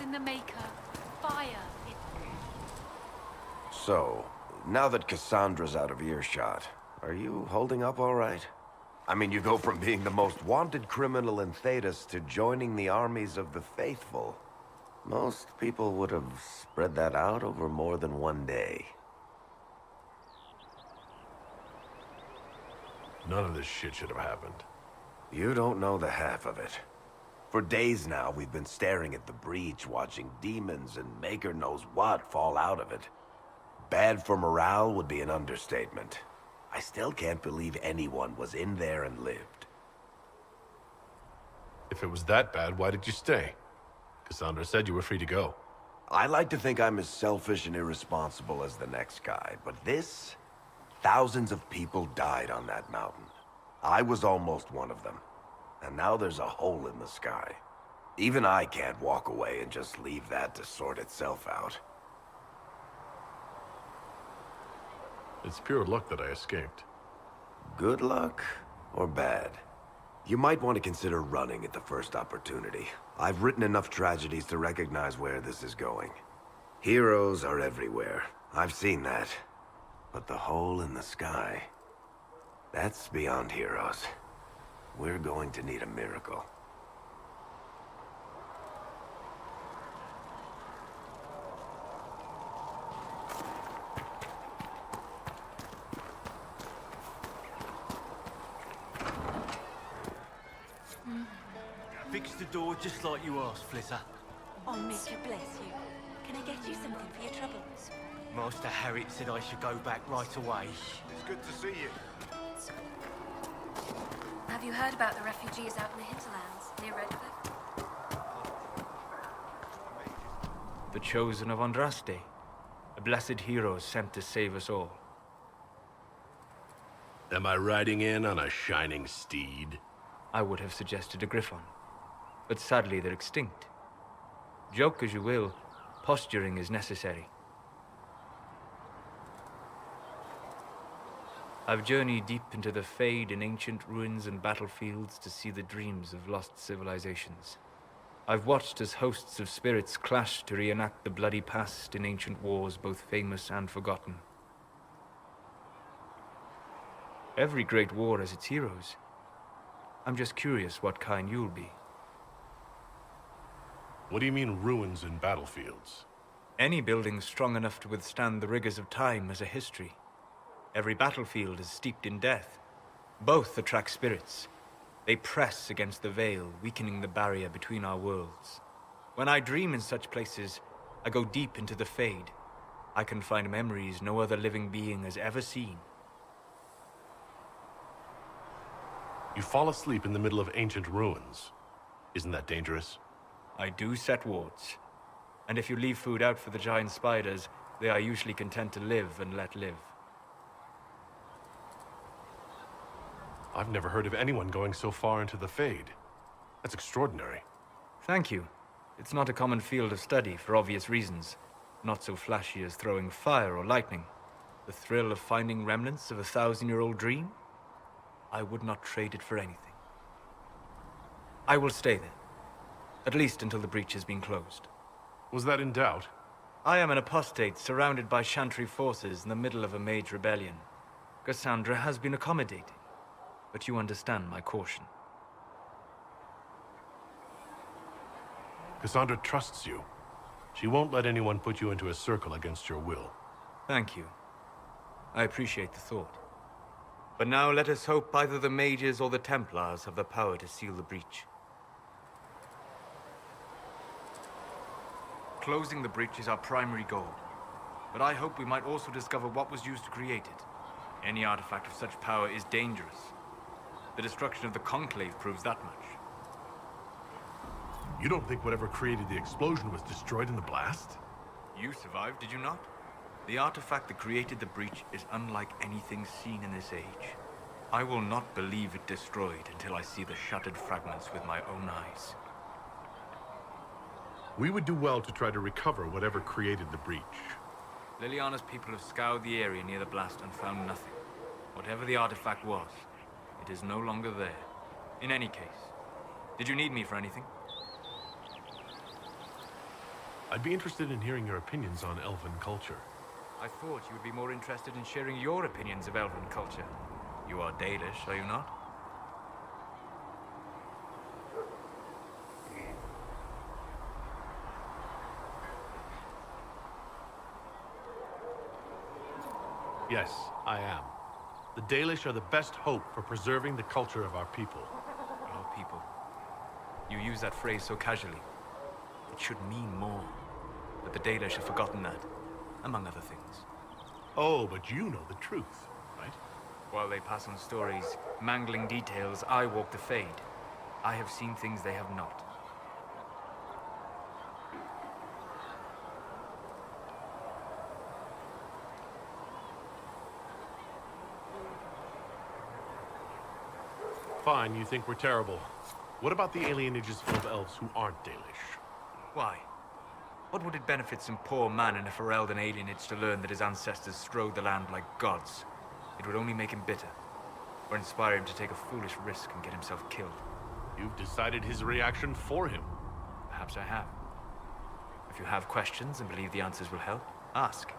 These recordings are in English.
can the Maker fire it? So, now that Cassandra's out of earshot, are you holding up all right? I mean, you go from being the most wanted criminal in Thedas to joining the armies of the faithful. Most people would have spread that out over more than one day. None of this shit should have happened. You don't know the half of it. For days now, we've been staring at the breach, watching demons and Maker knows what fall out of it. Bad for morale would be an understatement. I still can't believe anyone was in there and lived. If it was that bad, why did you stay? Cassandra said you were free to go. I like to think I'm as selfish and irresponsible as the next guy, but this... Thousands of people died on that mountain. I was almost one of them. And now there's a hole in the sky. Even I can't walk away and just leave that to sort itself out. It's pure luck that I escaped. Good luck or bad? You might want to consider running at the first opportunity. I've written enough tragedies to recognize where this is going. Heroes are everywhere. I've seen that. But the hole in the sky... that's beyond heroes. We're going to need a miracle. Fix the door just like you asked, Flitter. Oh, Maker bless you. Can I get you something for your troubles? Master Harriet said I should go back right away. It's good to see you. Have you heard about the refugees out in the hinterlands, near Redcliffe? The chosen of Andraste, a blessed hero sent to save us all. Am I riding in on a shining steed? I would have suggested a griffon, but sadly they're extinct. Joke as you will, posturing is necessary. I've journeyed deep into the Fade in ancient ruins and battlefields to see the dreams of lost civilizations. I've watched as hosts of spirits clash to reenact the bloody past in ancient wars both famous and forgotten. Every great war has its heroes. I'm just curious what kind you'll be. What do you mean ruins and battlefields? Any building strong enough to withstand the rigors of time has a history. Every battlefield is steeped in death. Both attract spirits. They press against the veil, weakening the barrier between our worlds. When I dream in such places, I go deep into the Fade. I can find memories no other living being has ever seen. You fall asleep in the middle of ancient ruins. Isn't that dangerous? I do set wards. And if you leave food out for the giant spiders, they are usually content to live and let live. I've never heard of anyone going so far into the Fade. That's extraordinary. Thank you. It's not a common field of study for obvious reasons. Not so flashy as throwing fire or lightning. The thrill of finding remnants of a 1,000-year-old dream? I would not trade it for anything. I will stay there. At least until the breach has been closed. Was that in doubt? I am an apostate surrounded by Chantry forces in the middle of a mage rebellion. Cassandra has been accommodating, but you understand my caution. Cassandra trusts you. She won't let anyone put you into a circle against your will. Thank you. I appreciate the thought. But now let us hope either the mages or the Templars have the power to seal the breach. Closing the breach is our primary goal, but I hope we might also discover what was used to create it. Any artifact of such power is dangerous. The destruction of the Conclave proves that much. You don't think whatever created the explosion was destroyed in the blast? You survived, did you not? The artifact that created the breach is unlike anything seen in this age. I will not believe it destroyed until I see the shattered fragments with my own eyes. We would do well to try to recover whatever created the breach. Liliana's people have scoured the area near the blast and found nothing. Whatever the artifact was, it is no longer there. In any case, did you need me for anything? I'd be interested in hearing your opinions on elven culture. I thought you would be more interested in sharing your opinions of elven culture. You are Dalish, are you not? Yes, I am. The Dalish are the best hope for preserving the culture of our people. Our people. You use that phrase so casually. It should mean more. But the Dalish have forgotten that, among other things. Oh, but you know the truth, right? While they pass on stories, mangling details, I walk the Fade. I have seen things they have not. Fine, you think we're terrible. What about the alienages of elves who aren't Dalish? Why? What would it benefit some poor man in a Ferelden alienage to learn that his ancestors strode the land like gods? It would only make him bitter, or inspire him to take a foolish risk and get himself killed. You've decided his reaction for him. Perhaps I have. If you have questions and believe the answers will help, ask.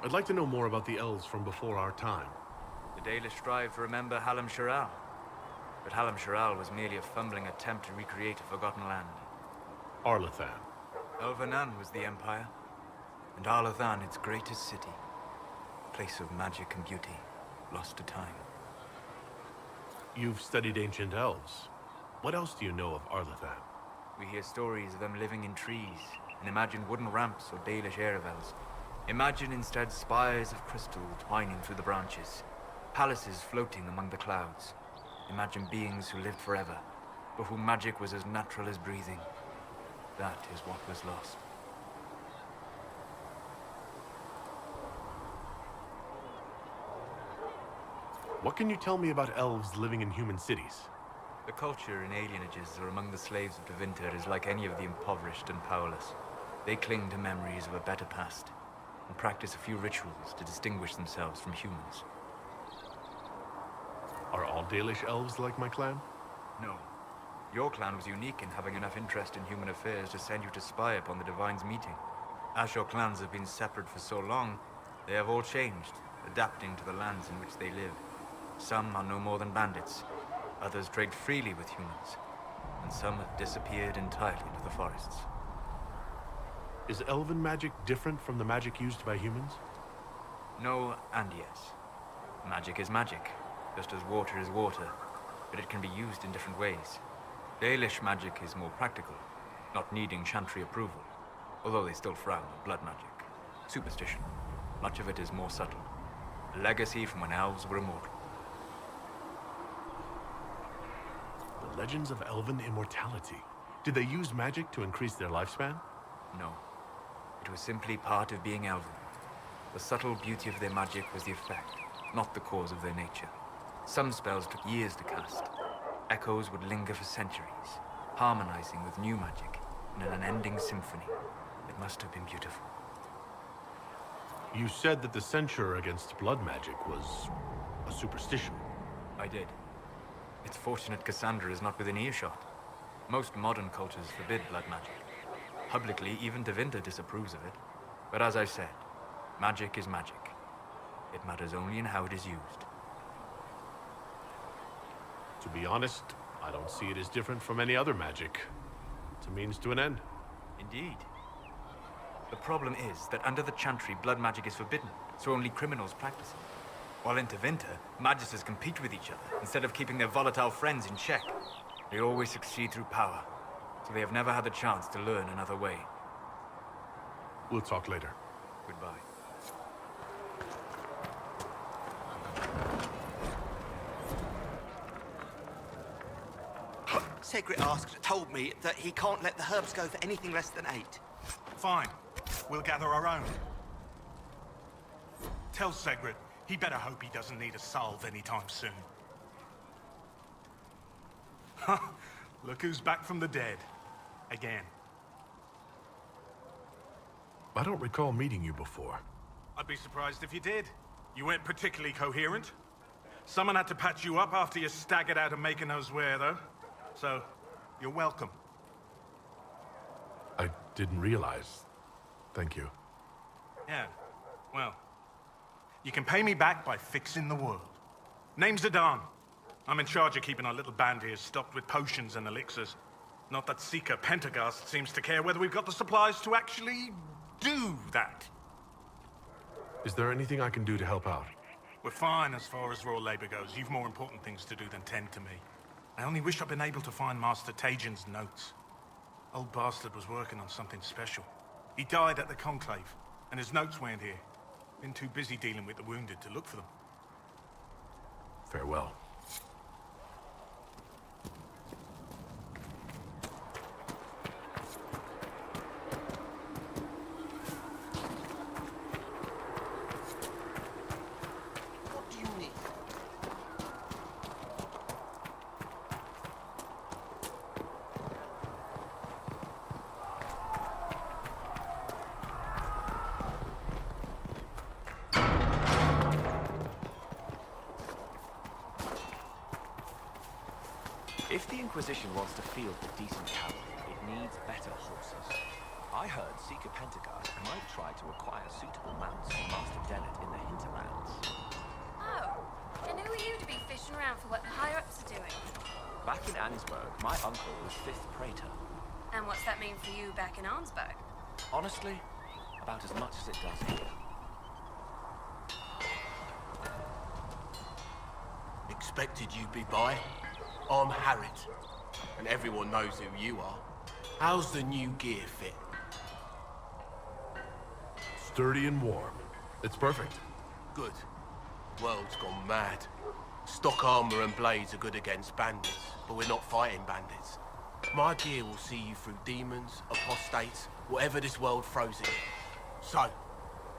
I'd like to know more about the elves from before our time. The Dalish strive to remember Hallam Shiral. But Hallam Shiral was merely a fumbling attempt to recreate a forgotten land. Arlathan. Elvanan was the Empire, and Arlathan its greatest city. Place of magic and beauty, lost to time. You've studied ancient elves. What else do you know of Arlathan? We hear stories of them living in trees, and imagine wooden ramps or Dalish Erebels. Imagine instead spires of crystal twining through the branches, palaces floating among the clouds. Imagine beings who lived forever, for whom magic was as natural as breathing. That is what was lost. What can you tell me about elves living in human cities? The culture in alienages or among the slaves of Tevinter is like any of the impoverished and powerless. They cling to memories of a better past, and practice a few rituals to distinguish themselves from humans. Are all Dalish elves like my clan? No. Your clan was unique in having enough interest in human affairs to send you to spy upon the Divine's meeting. As your clans have been separate for so long, they have all changed, adapting to the lands in which they live. Some are no more than bandits, others trade freely with humans, and some have disappeared entirely into the forests. Is elven magic different from the magic used by humans? No and yes. Magic is magic, just as water is water, but it can be used in different ways. Dalish magic is more practical, not needing chantry approval, although they still frown on blood magic. Superstition. Much of it is more subtle. A legacy from when elves were immortal. The legends of elven immortality. Did they use magic to increase their lifespan? No. It was simply part of being elven. The subtle beauty of their magic was the effect, not the cause of their nature. Some spells took years to cast. Echoes would linger for centuries, harmonizing with new magic in an unending symphony. It must have been beautiful. You said that the censure against blood magic was a superstition. I did. It's fortunate Cassandra is not within earshot. Most modern cultures forbid blood magic. Publicly, even Tevinter disapproves of it. But as I said, magic is magic. It matters only in how it is used. To be honest, I don't see it as different from any other magic. It's a means to an end. Indeed. The problem is that under the Chantry, blood magic is forbidden, so only criminals practice it. While in Tevinter, magisters compete with each other instead of keeping their volatile friends in check. They always succeed through power, so they have never had the chance to learn another way. We'll talk later. Goodbye. Segrit told me that he can't let the herbs go for anything less than 8. Fine. We'll gather our own. Tell Segrit he better hope he doesn't need a salve anytime soon. Look who's back from the dead. Again. I don't recall meeting you before. I'd be surprised if you did. You weren't particularly coherent. Someone had to patch you up after you staggered out of making us wear, though. So, you're welcome. I didn't realize. Thank you. Yeah, well, you can pay me back by fixing the world. Name's Adan. I'm in charge of keeping our little band here stocked with potions and elixirs. Not that Seeker Pentagast seems to care whether we've got the supplies to actually do that. Is there anything I can do to help out? We're fine as far as raw labor goes. You've more important things to do than tend to me. I only wish I'd been able to find Master Tajan's notes. Old bastard was working on something special. He died at the Conclave, and his notes weren't here. Been too busy dealing with the wounded to look for them. Farewell. What do you need? If the Inquisition wants to field a decent cavalry, it needs better horses. I heard Seeker Pentagast might try to acquire suitable mounts from Master Dennett in the hinterlands. Oh, and who are you to be fishing around for what the higher-ups are doing? Back in Ansburg, my uncle was 5th Praetor. And what's that mean for you back in Arnsberg? Honestly, about as much as it does here. Expected you'd be by. I'm Harriet, and everyone knows who you are. How's the new gear fit? Sturdy and warm. It's perfect. Good. World's gone mad. Stock armor and blades are good against bandits, but we're not fighting bandits. My gear will see you through demons, apostates, whatever this world throws at you. So,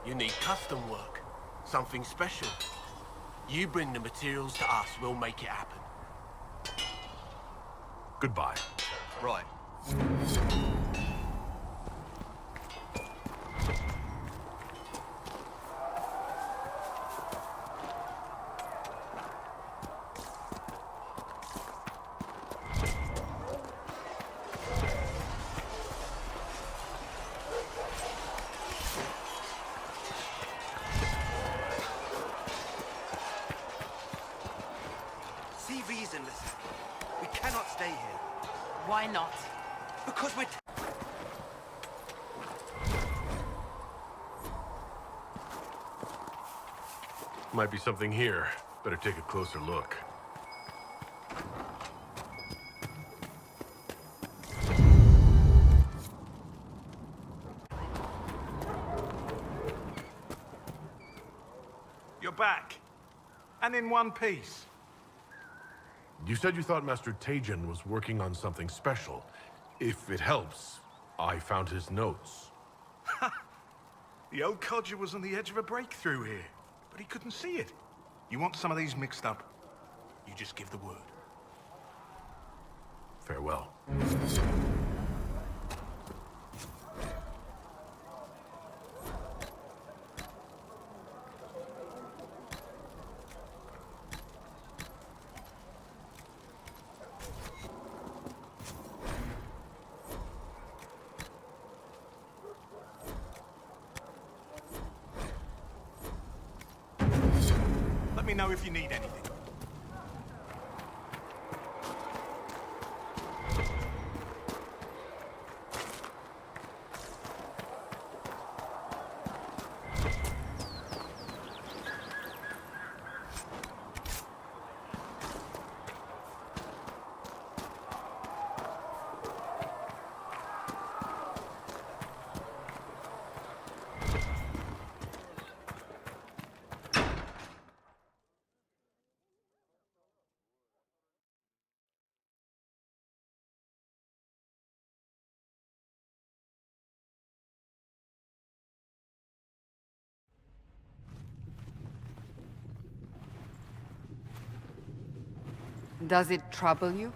you need custom work. Something special. You bring the materials to us, we'll make it happen. Goodbye. Right. See reason, listen. We cannot stay here. Why not? Because we're... Might be something here. Better take a closer look. You're back. And in one piece. You said you thought Master Tajan was working on something special. If it helps, I found his notes. The old codger was on the edge of a breakthrough here, but he couldn't see it. You want some of these mixed up, you just give the word. Farewell. Let me know if you need anything. Does it trouble you?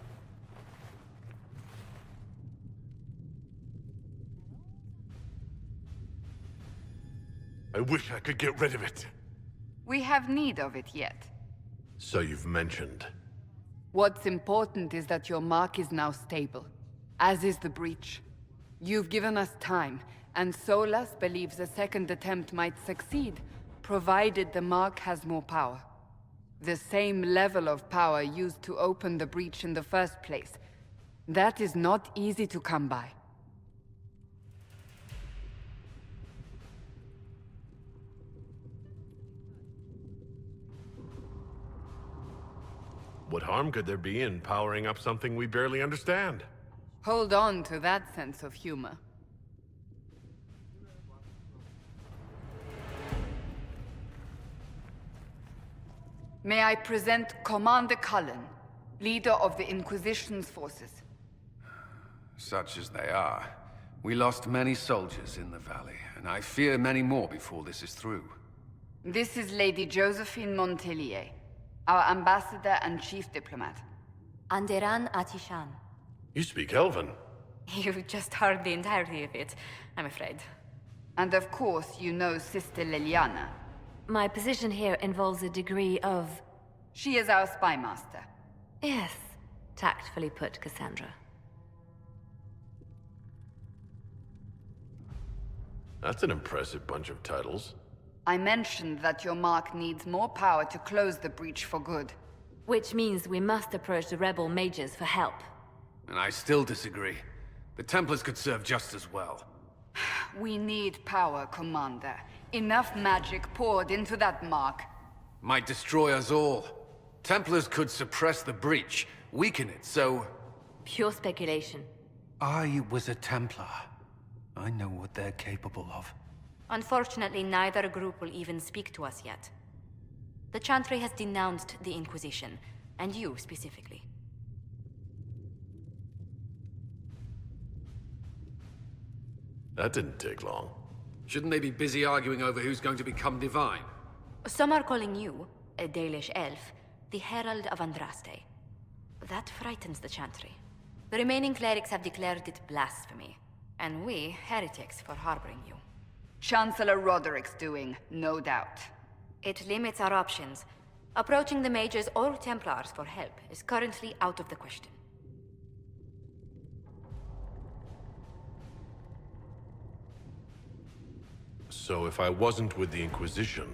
I wish I could get rid of it. We have need of it yet. So you've mentioned. What's important is that your mark is now stable, as is the breach. You've given us time, and Solas believes a second attempt might succeed, provided the mark has more power. The same level of power used to open the breach in the first place. That is not easy to come by. What harm could there be in powering up something we barely understand? Hold on to that sense of humor. May I present Commander Cullen, leader of the Inquisition's forces. Such as they are. We lost many soldiers in the valley, and I fear many more before this is through. This is Lady Josephine Montelier, our ambassador and chief diplomat. Anderan Atishan. You speak Elven. You just heard the entirety of it, I'm afraid. And of course, you know Sister Liliana. My position here involves a degree of... She is our spy master. Yes, tactfully put, Cassandra. That's an impressive bunch of titles. I mentioned that your mark needs more power to close the breach for good. Which means we must approach the rebel mages for help. And I still disagree. The Templars could serve just as well. We need power, Commander. Enough magic poured into that mark. Might destroy us all. Templars could suppress the breach, weaken it, so... Pure speculation. I was a Templar. I know what they're capable of. Unfortunately, neither group will even speak to us yet. The Chantry has denounced the Inquisition, and you specifically. That didn't take long. Shouldn't they be busy arguing over who's going to become divine? Some are calling you, a Dalish elf, the Herald of Andraste. That frightens the Chantry. The remaining clerics have declared it blasphemy, and we, heretics, for harboring you. Chancellor Roderick's doing, no doubt. It limits our options. Approaching the mages or Templars for help is currently out of the question. So if I wasn't with the Inquisition...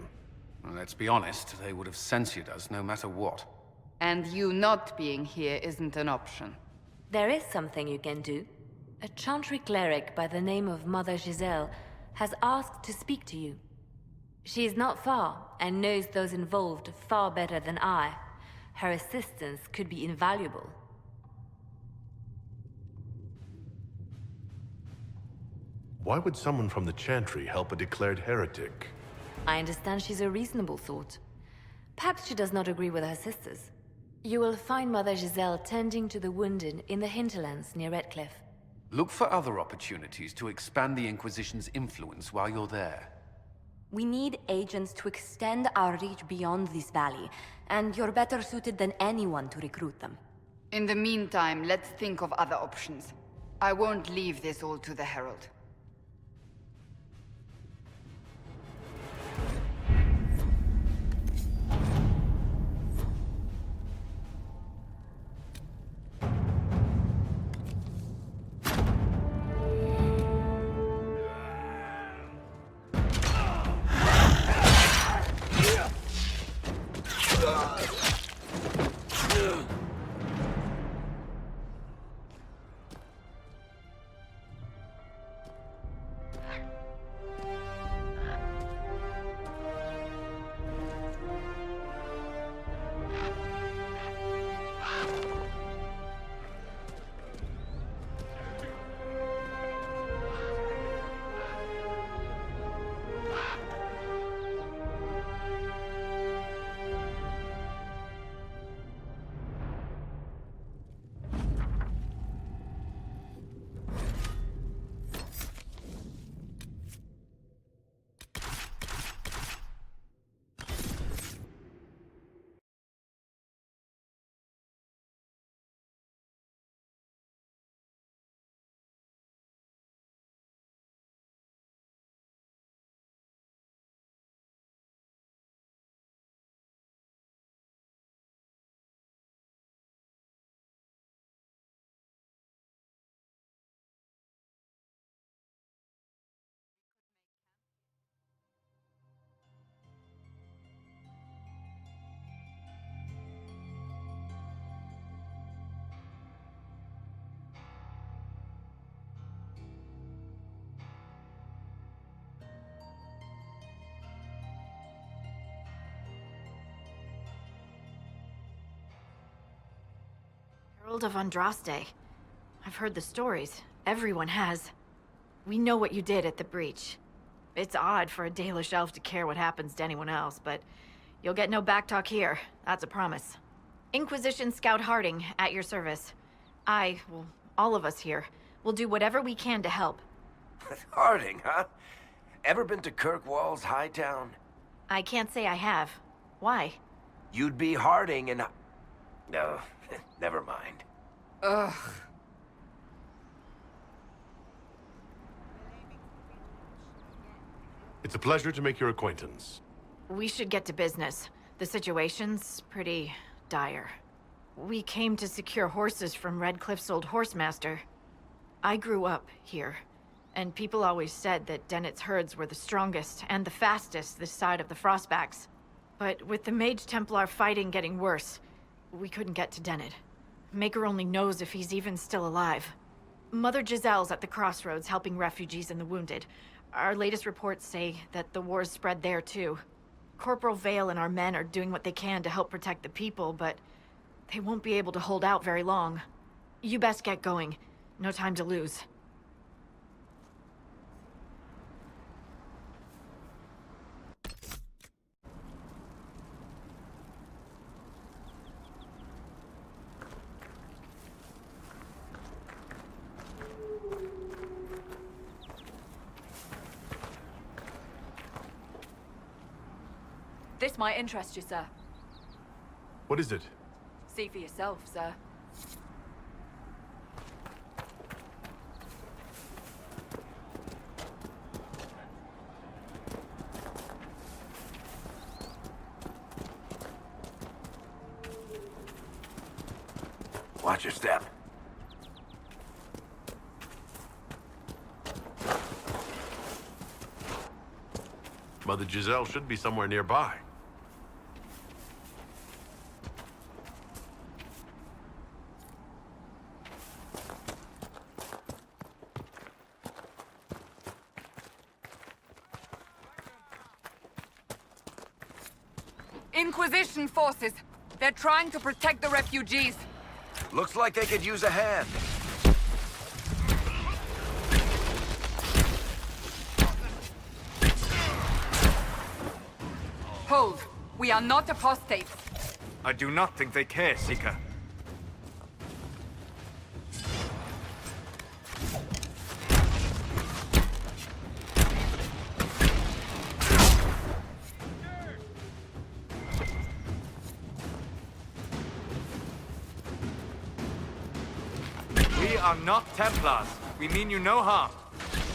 Well, let's be honest, they would have censored us no matter what. And you not being here isn't an option. There is something you can do. A Chantry cleric by the name of Mother Giselle has asked to speak to you. She is not far, and knows those involved far better than I. Her assistance could be invaluable. Why would someone from the Chantry help a declared heretic? I understand she's a reasonable sort. Perhaps she does not agree with her sisters. You will find Mother Giselle tending to the wounded in the hinterlands near Redcliffe. Look for other opportunities to expand the Inquisition's influence while you're there. We need agents to extend our reach beyond this valley, and you're better suited than anyone to recruit them. In the meantime, let's think of other options. I won't leave this all to the Herald. Herald of Andraste. I've heard the stories. Everyone has. We know what you did at the breach. It's odd for a Dalish elf to care what happens to anyone else, but you'll get no backtalk here. That's a promise. Inquisition Scout Harding, at your service. Well, all of us here, will do whatever we can to help. Harding, huh? Ever been to Kirkwall's Hightown? I can't say I have. Why? You'd be Harding and... No, never mind. Ugh. It's a pleasure to make your acquaintance. We should get to business. The situation's pretty dire. We came to secure horses from Redcliffe's old horsemaster. I grew up here, and people always said that Dennett's herds were the strongest and the fastest this side of the Frostbacks. But with the Mage Templar fighting getting worse, we couldn't get to Dennett. Maker only knows if he's even still alive. Mother Giselle's at the crossroads helping refugees and the wounded. Our latest reports say that the war's spread there too. Corporal Vale and our men are doing what they can to help protect the people, but they won't be able to hold out very long. You best get going. No time to lose. This might interest you, sir. What is it? See for yourself, sir. Watch your step. Mother Giselle should be somewhere nearby. Inquisition forces! They're trying to protect the refugees! Looks like they could use a hand. Hold! We are not apostates! I do not think they care, Seeker. We are not Templars. We mean you no harm.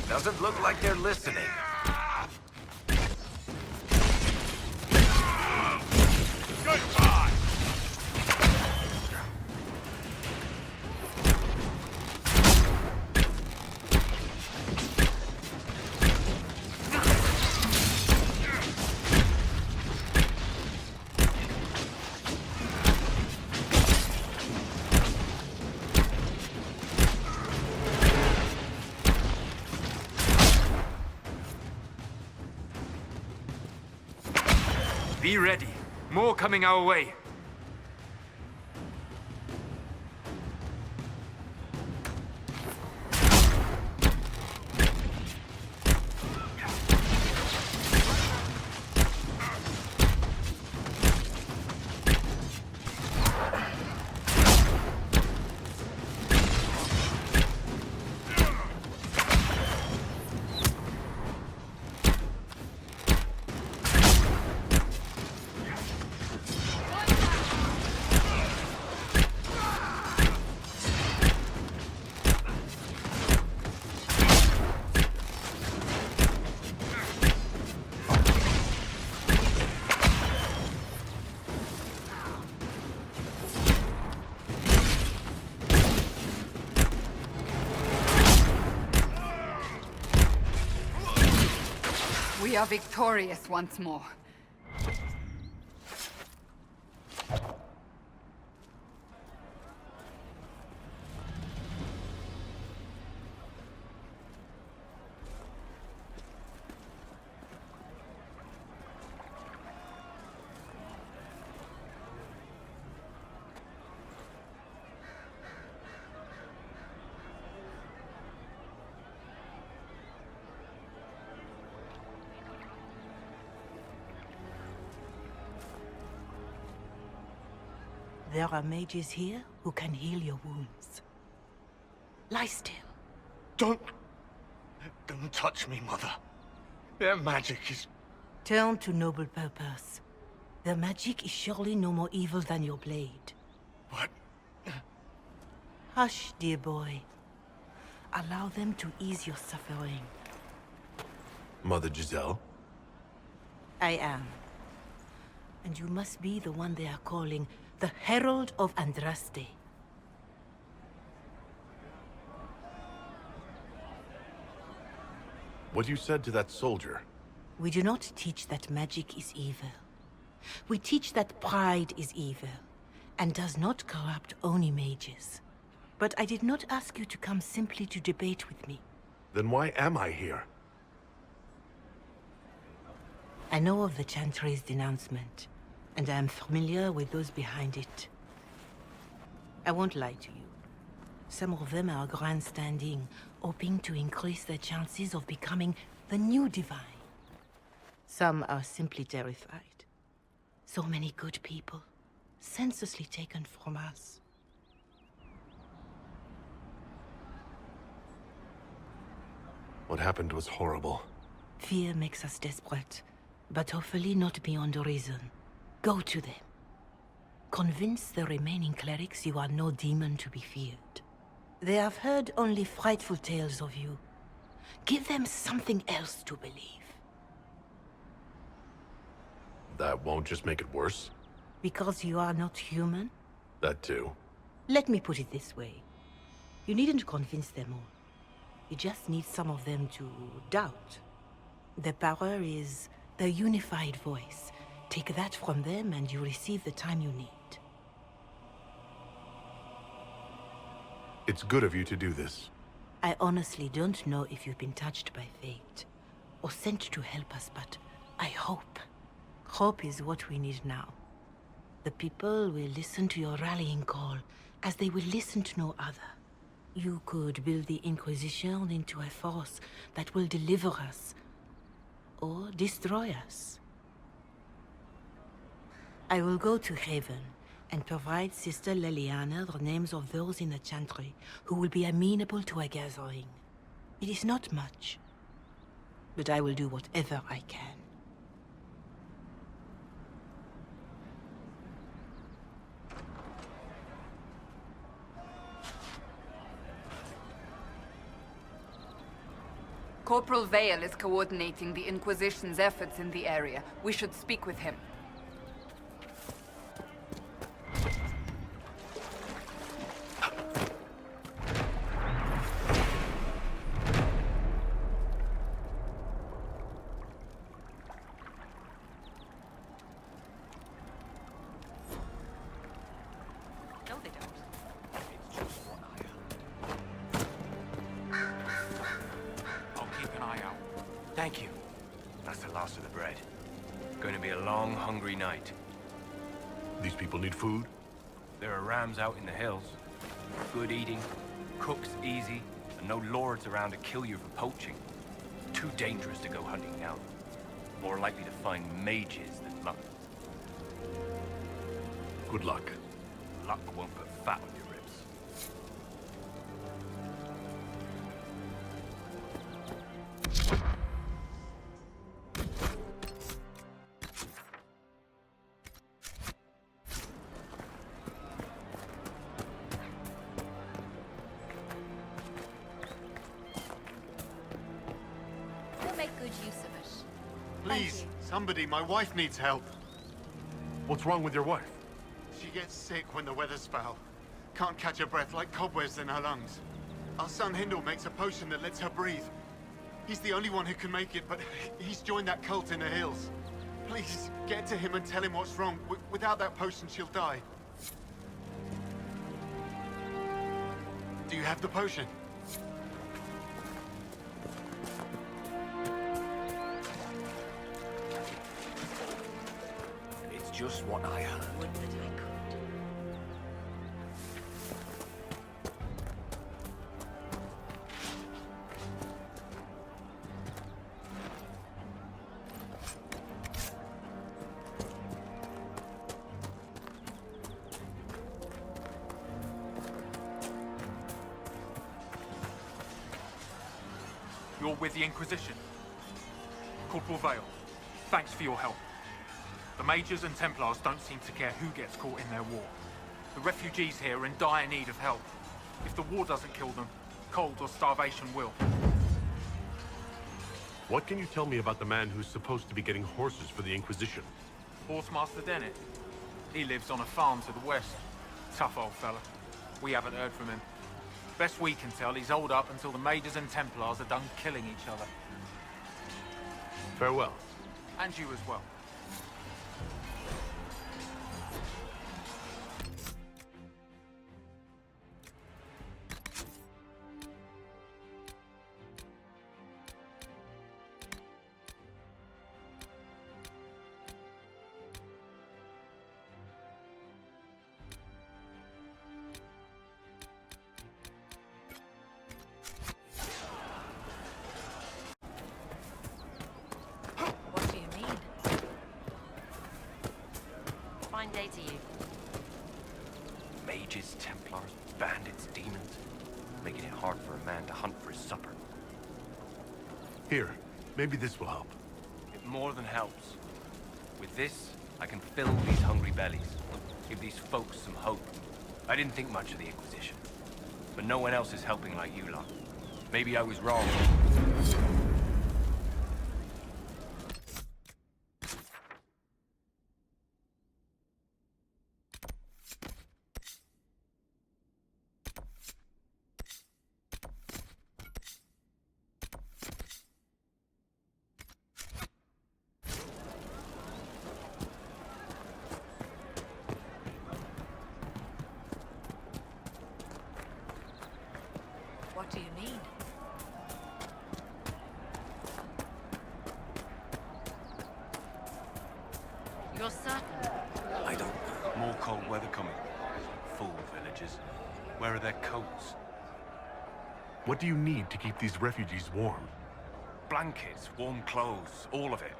Doesn't look like they're listening. Goodbye! Be ready. More coming our way. We are victorious once more. There are mages here who can heal your wounds. Lie still. Don't touch me, Mother. Their magic is... Turn to noble purpose. Their magic is surely no more evil than your blade. What? Hush, dear boy. Allow them to ease your suffering. Mother Giselle? I am. And you must be the one they are calling the Herald of Andraste. What you said to that soldier? We do not teach that magic is evil. We teach that pride is evil, and does not corrupt only mages. But I did not ask you to come simply to debate with me. Then why am I here? I know of the Chantry's denouncement, and I am familiar with those behind it. I won't lie to you. Some of them are grandstanding, hoping to increase their chances of becoming the new divine. Some are simply terrified. So many good people, senselessly taken from us. What happened was horrible. Fear makes us desperate, but hopefully not beyond reason. Go to them. Convince the remaining clerics you are no demon to be feared. They have heard only frightful tales of you. Give them something else to believe. That won't just make it worse? Because you are not human? That too. Let me put it this way. You needn't convince them all. You just need some of them to doubt. Their power is their unified voice. Take that from them and you receive the time you need. It's good of you to do this. I honestly don't know if you've been touched by fate, or sent to help us, but I hope. Hope is what we need now. The people will listen to your rallying call, as they will listen to no other. You could build the Inquisition into a force that will deliver us, or destroy us. I will go to Haven, and provide Sister Leliana the names of those in the Chantry who will be amenable to a gathering. It is not much, but I will do whatever I can. Corporal Vale is coordinating the Inquisition's efforts in the area. We should speak with him. Thank you. That's the last of the bread. Going to be a long, hungry night. These people need food? There are rams out in the hills. Good eating, cooks easy, and no lords around to kill you for poaching. Too dangerous to go hunting now. More likely to find mages than luck. Good luck. Luck won't put fat on your ribs. We'll make good use of it. Please, somebody, my wife needs help. What's wrong with your wife? She gets sick when the weather's foul. Can't catch her breath, like cobwebs in her lungs. Our son Hindle makes a potion that lets her breathe. He's the only one who can make it, but he's joined that cult in the hills. Please, get to him and tell him what's wrong. Without that potion, she'll die. Do you have the potion? It's just what I heard. Would that I could. You're with the Inquisition. Corporal Vale, thanks for your help. The Majors and Templars don't seem to care who gets caught in their war. The refugees here are in dire need of help. If the war doesn't kill them, cold or starvation will. What can you tell me about the man who's supposed to be getting horses for the Inquisition? Horsemaster Dennett. He lives on a farm to the west. Tough old fella. We haven't heard from him. Best we can tell, he's holed up until the Majors and Templars are done killing each other. Farewell. And you as well. What do you mean? Fine day to you. Mages, Templars, bandits, demons. Making it hard for a man to hunt for his supper. Here, maybe this will help. It more than helps. With this, I can fill these hungry bellies. Give these folks some hope. I didn't think much of the Inquisition. But no one else is helping like you lot. Maybe I was wrong. What do you mean? You're certain? I don't. More cold weather coming. Fool villagers. Where are their coats? What do you need to keep these refugees warm? Blankets, warm clothes, all of it.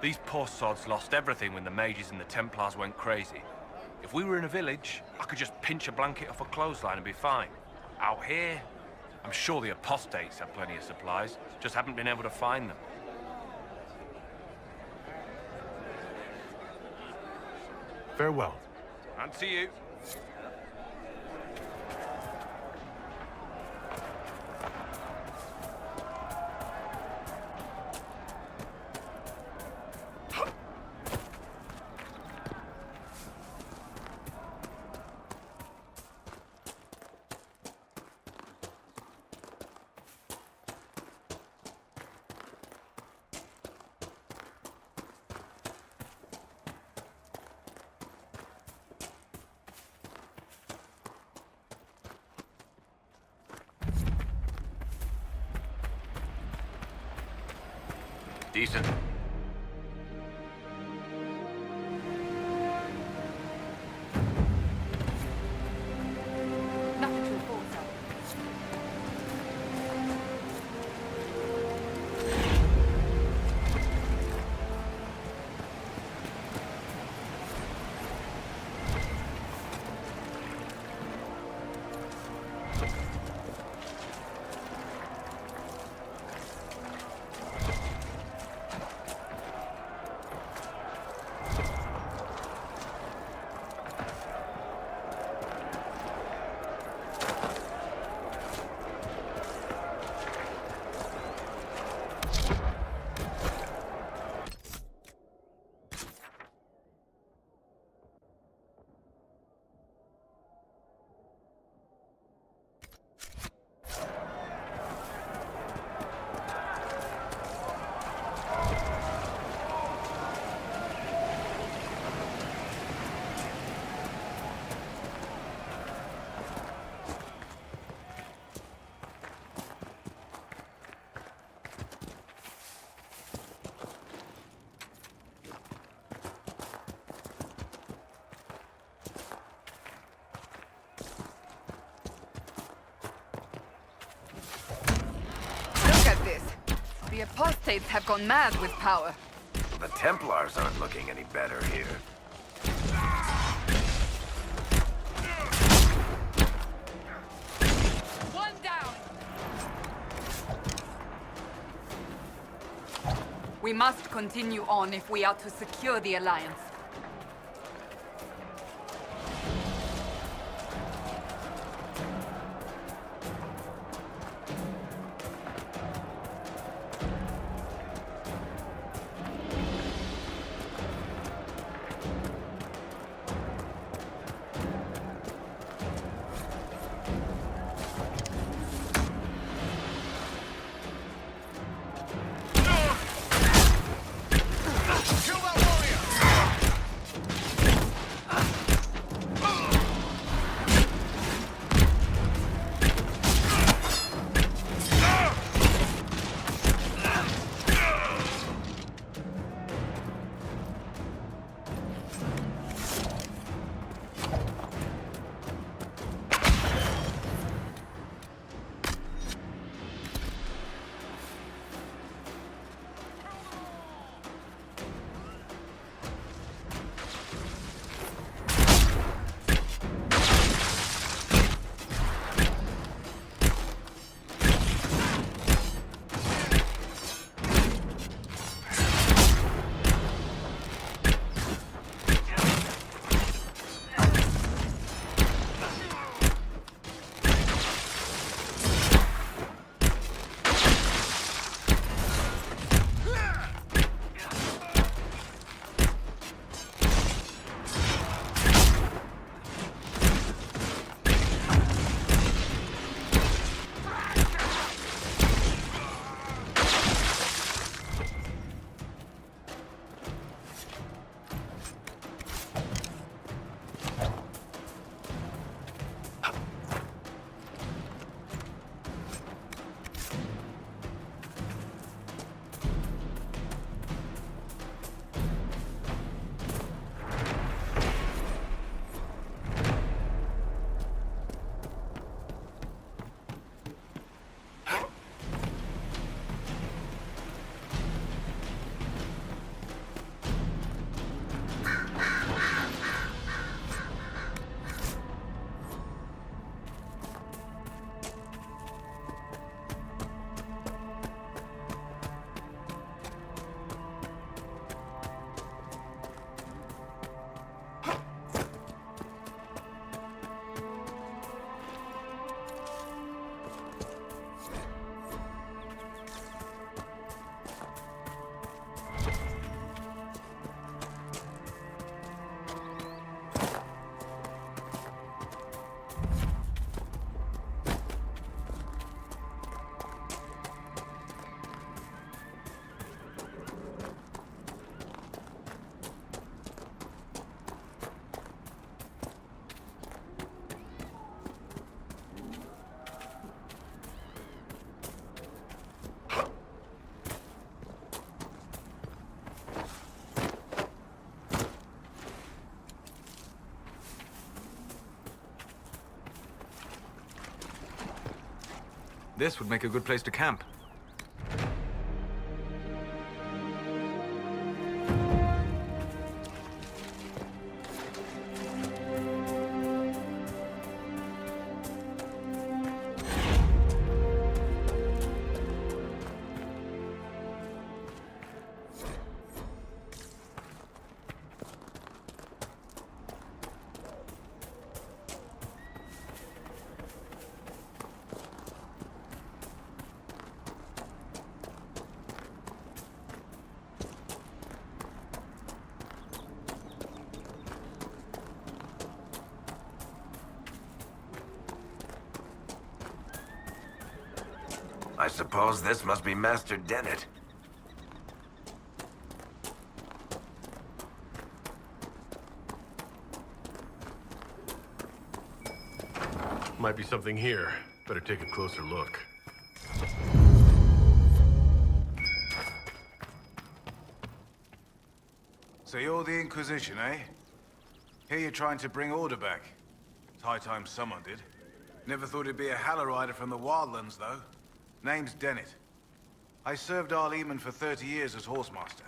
These poor sods lost everything when the Mages and the Templars went crazy. If we were in a village, I could just pinch a blanket off a clothesline and be fine. Out here, I'm sure the apostates have plenty of supplies, just haven't been able to find them. Farewell. And to you. Decent. Nothing to report, sir. Look at this. The apostates have gone mad with power. The Templars aren't looking any better here. One down. We must continue on if we are to secure the Alliance. This would make a good place to camp. I suppose this must be Master Dennett. Might be something here. Better take a closer look. So you're the Inquisition, eh? Here you're trying to bring order back. It's high time someone did. Never thought it'd be a Hallow for the Wildlands, though. Name's Dennett. I served Arleman for 30 years as Horsemaster.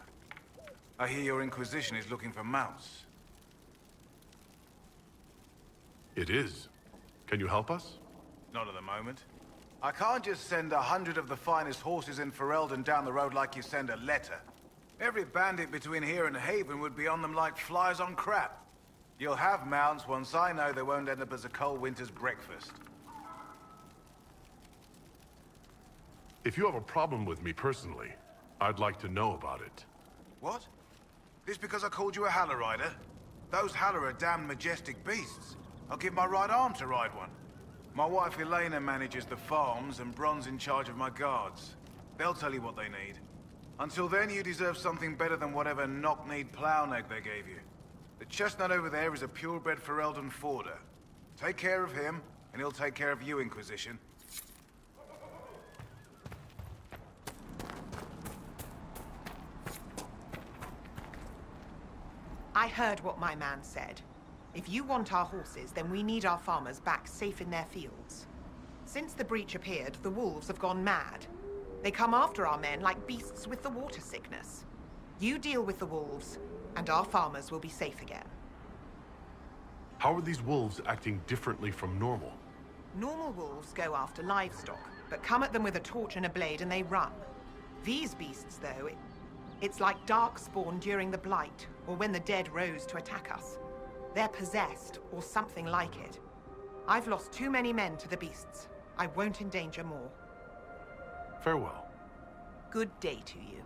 I hear your Inquisition is looking for mounts. It is. Can you help us? Not at the moment. I can't just send 100 of the finest horses in Ferelden down the road like you send a letter. Every bandit between here and Haven would be on them like flies on crap. You'll have mounts once I know they won't end up as a cold winter's breakfast. If you have a problem with me personally, I'd like to know about it. What? This because I called you a Haller Rider? Those Haller are damn majestic beasts. I'll give my right arm to ride one. My wife Elena manages the farms and Bron's in charge of my guards. They'll tell you what they need. Until then, you deserve something better than whatever knock-kneed plow-neck they gave you. The chestnut over there is a purebred Ferelden Forder. Take care of him, and he'll take care of you, Inquisition. I heard what my man said. If you want our horses, then we need our farmers back safe in their fields. Since the breach appeared, the wolves have gone mad. They come after our men like beasts with the water sickness. You deal with the wolves, and our farmers will be safe again. How are these wolves acting differently from normal? Normal wolves go after livestock, but come at them with a torch and a blade and they run. These beasts, though, it's like darkspawn during the Blight, or when the dead rose to attack us. They're possessed, or something like it. I've lost too many men to the beasts. I won't endanger more. Farewell. Good day to you.